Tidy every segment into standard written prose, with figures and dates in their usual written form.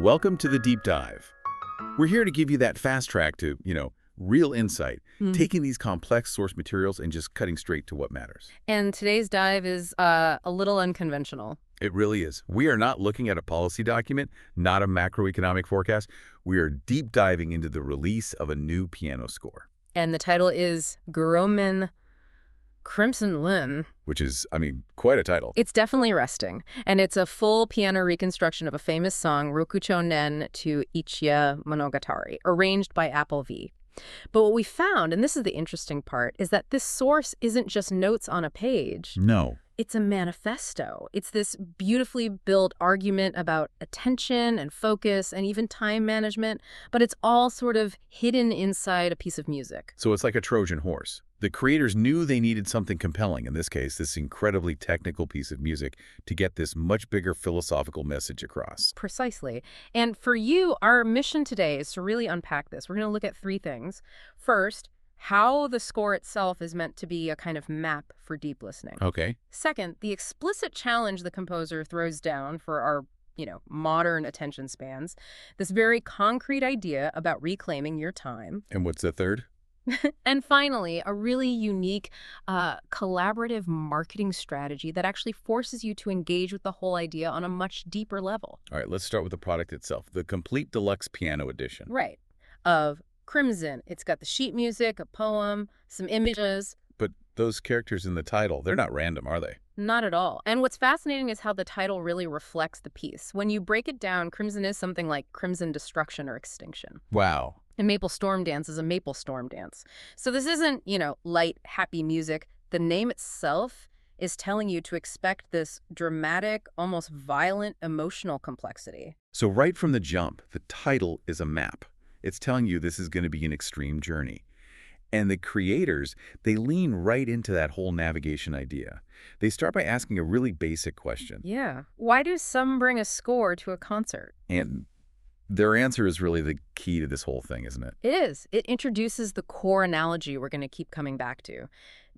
Welcome to the Deep Dive. We're here to give you that fast track to, real insight, taking these complex source materials and just cutting straight to what matters. And today's dive is a little unconventional. It really is. We are not looking at a policy document, not a macroeconomic forecast. We are deep diving into the release of a new piano score. And the title is 𝐴𝒄 Crimson滅. Which is, quite a title. It's definitely arresting. And it's a full piano reconstruction of a famous song, Roku-chou to Ichiya Monogatari, arranged by 𝒂𝒊𝒄. But what we found, and this is the interesting part, is that this source isn't just notes on a page. No. It's a manifesto. It's this beautifully built argument about attention and focus and even time management, but it's all sort of hidden inside a piece of music. So it's like a Trojan horse. The creators knew they needed something compelling, in this case, this incredibly technical piece of music, to get this much bigger philosophical message across. Precisely. And for you, our mission today is to really unpack this. We're going to look at three things. First, how the score itself is meant to be a kind of map for deep listening. Okay. Second, the explicit challenge the composer throws down for our, modern attention spans, this very concrete idea about reclaiming your time. And what's the third? And finally, a really unique collaborative marketing strategy that actually forces you to engage with the whole idea on a much deeper level. All right, let's start with the product itself, the complete deluxe piano edition. Right. Of Crimson. It's got the sheet music, a poem, some images. But those characters in the title, they're not random, are they? Not at all. And what's fascinating is how the title really reflects the piece. When you break it down, Crimson is something like Crimson Destruction or Extinction. Wow. And Maple Storm Dance is a maple storm dance. So this isn't, light, happy music. The name itself is telling you to expect this dramatic, almost violent emotional complexity. So right from the jump, the title is a map. It's telling you this is going to be an extreme journey. And the creators, they lean right into that whole navigation idea. They start by asking a really basic question. Yeah. Why do some bring a score to a concert? And their answer is really the key to this whole thing, isn't it? It is. It introduces the core analogy we're going to keep coming back to.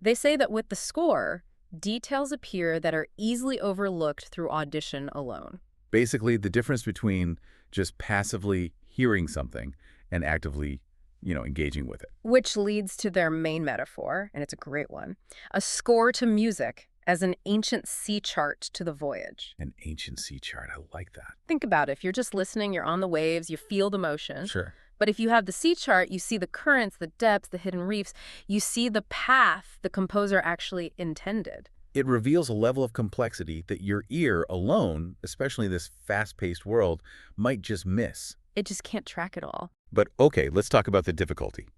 They say that with the score, details appear that are easily overlooked through audition alone. Basically, the difference between just passively hearing something and actively, engaging with it. Which leads to their main metaphor, and it's a great one, a score to music as an ancient sea chart to the voyage. An ancient sea chart. I like that. Think about it. If you're just listening, you're on the waves, you feel the motion. Sure. But if you have the sea chart, you see the currents, the depths, the hidden reefs. You see the path the composer actually intended. It reveals a level of complexity that your ear alone, especially in this fast-paced world, might just miss. It just can't track it all. But okay, let's talk about the difficulty.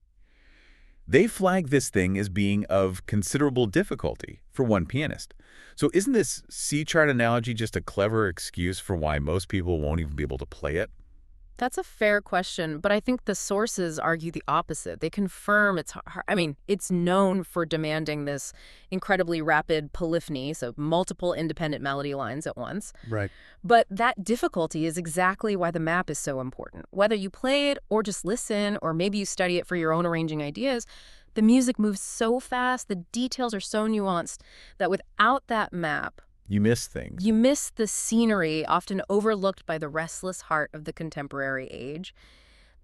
They flag this thing as being of considerable difficulty for one pianist. So isn't this sea chart analogy just a clever excuse for why most people won't even be able to play it? That's a fair question, but I think the sources argue the opposite. They confirm it's hard. It's known for demanding this incredibly rapid polyphony, so multiple independent melody lines at once. Right. But that difficulty is exactly why the map is so important. Whether you play it or just listen, or maybe you study it for your own arranging ideas, the music moves so fast, the details are so nuanced, that without that map, you miss things. you miss the scenery often overlooked by the restless heart of the contemporary age.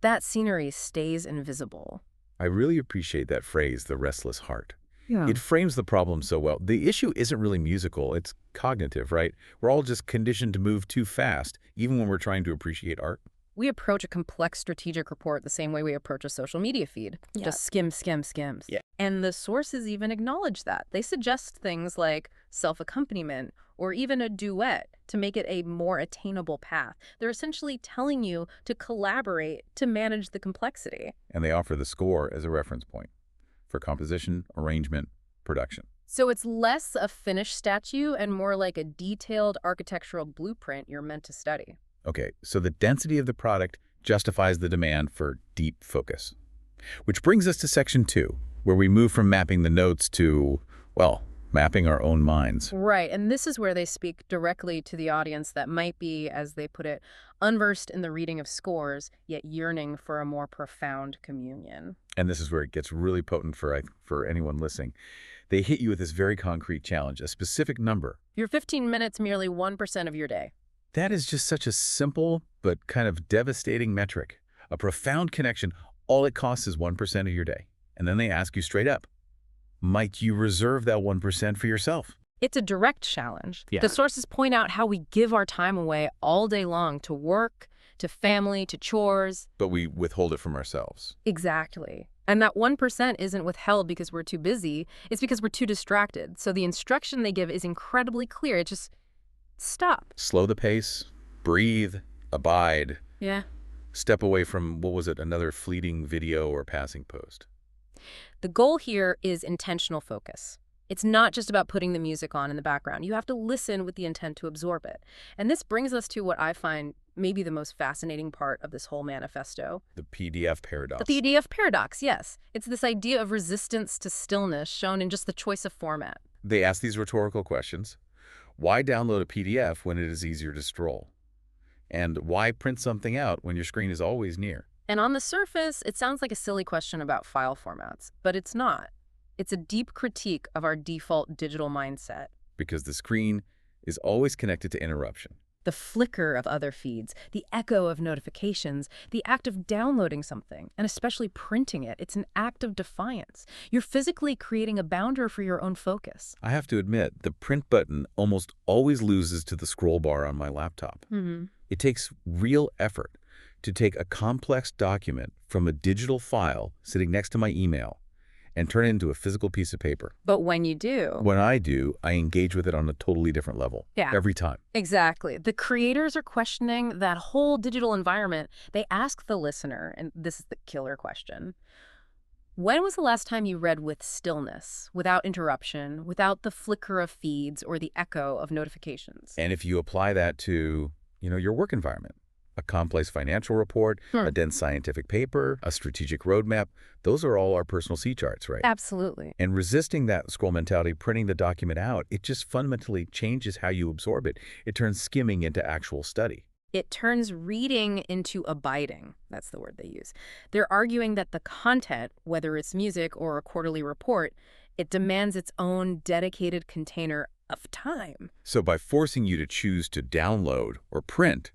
That scenery stays invisible. I really appreciate that phrase, the restless heart. Yeah. It frames the problem so well. The issue isn't really musical, it's cognitive, right? We're all just conditioned to move too fast, even when we're trying to appreciate art. We approach a complex strategic report the same way we approach a social media feed. Yeah. Just skims. Yeah. And the sources even acknowledge that. They suggest things like self-accompaniment or even a duet to make it a more attainable path. They're essentially telling you to collaborate to manage the complexity. And they offer the score as a reference point for composition, arrangement, production. So it's less a finished statue and more like a detailed architectural blueprint you're meant to study. Okay, so the density of the product justifies the demand for deep focus. Which brings us to section 2, where we move from mapping the notes to, well, mapping our own minds. Right, and this is where they speak directly to the audience that might be, as they put it, unversed in the reading of scores, yet yearning for a more profound communion. And this is where it gets really potent for anyone listening. They hit you with this very concrete challenge, a specific number. Your 15 minutes, merely 1% of your day. That is just such a simple but kind of devastating metric. A profound connection, all it costs is 1% of your day. And then they ask you straight up, might you reserve that 1% for yourself? It's a direct challenge. Yeah. The sources point out how we give our time away all day long to work, to family, to chores. But we withhold it from ourselves. Exactly. And that 1% isn't withheld because we're too busy. It's because we're too distracted. So the instruction they give is incredibly clear. It just stop. Slow the pace, breathe, abide. Yeah. Step away from, what was it, another fleeting video or passing post. The goal here is intentional focus. It's not just about putting the music on in the background. You have to listen with the intent to absorb it. And this brings us to what I find maybe the most fascinating part of this whole manifesto. The PDF paradox. The PDF paradox, yes. It's this idea of resistance to stillness shown in just the choice of format. They ask these rhetorical questions. Why download a PDF when it is easier to scroll? And why print something out when your screen is always near? And on the surface, it sounds like a silly question about file formats, but it's not. It's a deep critique of our default digital mindset. Because the screen is always connected to interruption. The flicker of other feeds, the echo of notifications, the act of downloading something, and especially printing it, it's an act of defiance. You're physically creating a boundary for your own focus. I have to admit, the print button almost always loses to the scroll bar on my laptop. It takes real effort to take a complex document from a digital file sitting next to my email and turn it into a physical piece of paper. But when you do... When I do, I engage with it on a totally different level. Yeah. Every time. Exactly. The creators are questioning that whole digital environment. They ask the listener, and this is the killer question, when was the last time you read with stillness, without interruption, without the flicker of feeds or the echo of notifications? And if you apply that to, your work environment, a complex financial report, a dense scientific paper, a strategic roadmap, those are all our personal C charts, right? Absolutely. And resisting that scroll mentality, printing the document out, it just fundamentally changes how you absorb it. It turns skimming into actual study. It turns reading into abiding. That's the word they use. They're arguing that the content, whether it's music or a quarterly report, it demands its own dedicated container of time. So by forcing you to choose to download or print,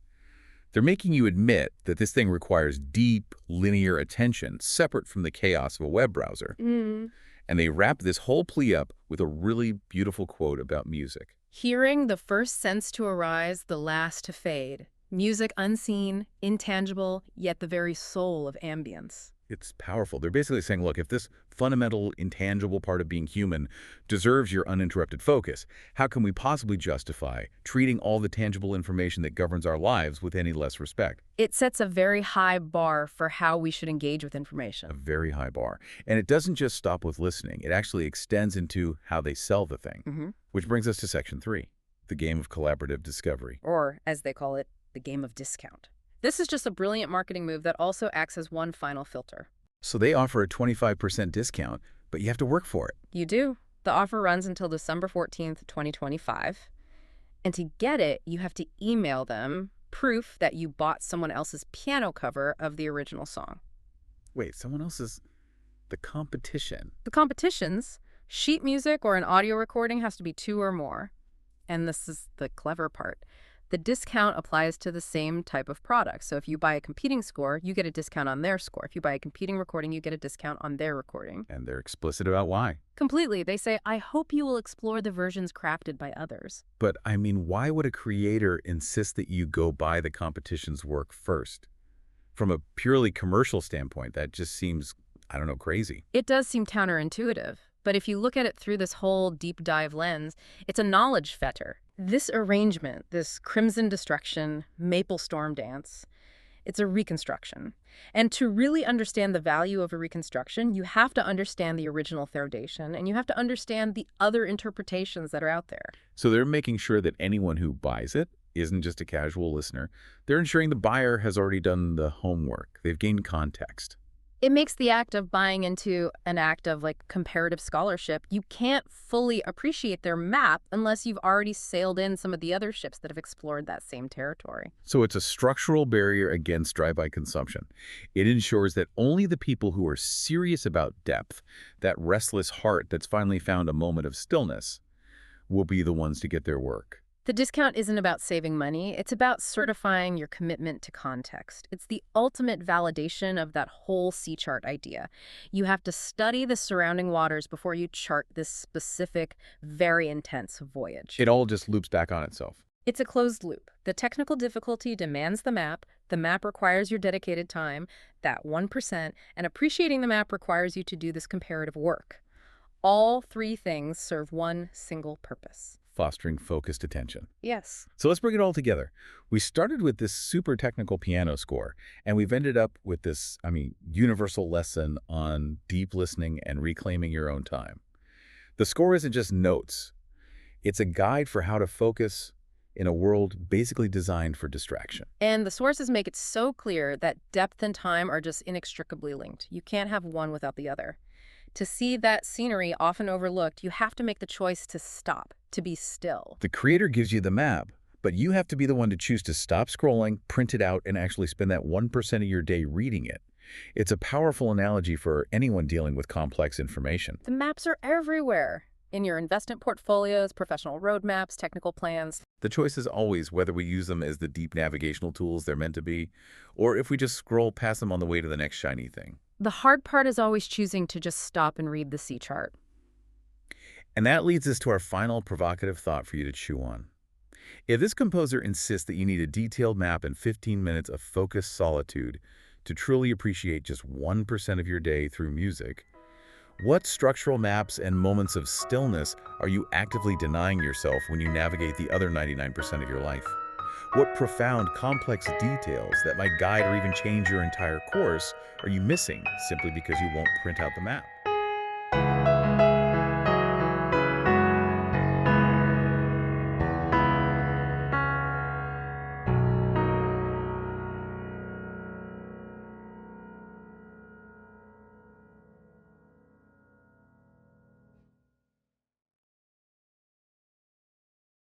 they're making you admit that this thing requires deep, linear attention separate from the chaos of a web browser. And they wrap this whole plea up with a really beautiful quote about music. Hearing the first sense to arise, the last to fade. Music unseen, intangible, yet the very soul of ambience. It's powerful. They're basically saying, look, if this fundamental, intangible part of being human deserves your uninterrupted focus, how can we possibly justify treating all the tangible information that governs our lives with any less respect? It sets a very high bar for how we should engage with information. A very high bar. And it doesn't just stop with listening. It actually extends into how they sell the thing. Which brings us to Section 3, the game of collaborative discovery. Or, as they call it, the game of discount. This is just a brilliant marketing move that also acts as one final filter. So they offer a 25% discount, but you have to work for it. You do. The offer runs until December 14th, 2025. And to get it, you have to email them proof that you bought someone else's piano cover of the original song. Wait, someone else's? The competition? The competitions, sheet music or an audio recording has to be 2 or more. And this is the clever part. The discount applies to the same type of product. So if you buy a competing score, you get a discount on their score. If you buy a competing recording, you get a discount on their recording. And they're explicit about why. Completely. They say, I hope you will explore the versions crafted by others. But, I mean, why would a creator insist that you go buy the competition's work first? From a purely commercial standpoint, that just seems, I don't know, crazy. It does seem counterintuitive. But if you look at it through this whole deep dive lens, it's a knowledge fetter. This arrangement, this Crimson Destruction, Maple Storm Dance, it's a reconstruction. And to really understand the value of a reconstruction, you have to understand the original foundation, and you have to understand the other interpretations that are out there. So they're making sure that anyone who buys it isn't just a casual listener. They're ensuring the buyer has already done the homework. They've gained context. It makes the act of buying into an act of comparative scholarship. You can't fully appreciate their map unless you've already sailed in some of the other ships that have explored that same territory. So it's a structural barrier against drive-by consumption. It ensures that only the people who are serious about depth, that restless heart that's finally found a moment of stillness, will be the ones to get their work. The discount isn't about saving money. It's about certifying your commitment to context. It's the ultimate validation of that whole sea chart idea. You have to study the surrounding waters before you chart this specific, very intense voyage. It all just loops back on itself. It's a closed loop. The technical difficulty demands the map requires your dedicated time, that 1%, and appreciating the map requires you to do this comparative work. All three things serve one single purpose. Fostering focused attention. Yes. So let's bring it all together. We started with this super technical piano score, and we've ended up with this, universal lesson on deep listening and reclaiming your own time. The score isn't just notes. It's a guide for how to focus in a world basically designed for distraction. And the sources make it so clear that depth and time are just inextricably linked. You can't have one without the other. To see that scenery often overlooked, you have to make the choice to stop, to be still. The creator gives you the map, but you have to be the one to choose to stop scrolling, print it out, and actually spend that 1% of your day reading it. It's a powerful analogy for anyone dealing with complex information. The maps are everywhere. In your investment portfolios, professional roadmaps, technical plans. The choice is always whether we use them as the deep navigational tools they're meant to be, or if we just scroll past them on the way to the next shiny thing. The hard part is always choosing to just stop and read the sea chart. And that leads us to our final provocative thought for you to chew on. If this composer insists that you need a detailed map and 15 minutes of focused solitude to truly appreciate just 1% of your day through music, what structural maps and moments of stillness are you actively denying yourself when you navigate the other 99% of your life? What profound, complex details that might guide or even change your entire course are you missing simply because you won't print out the map?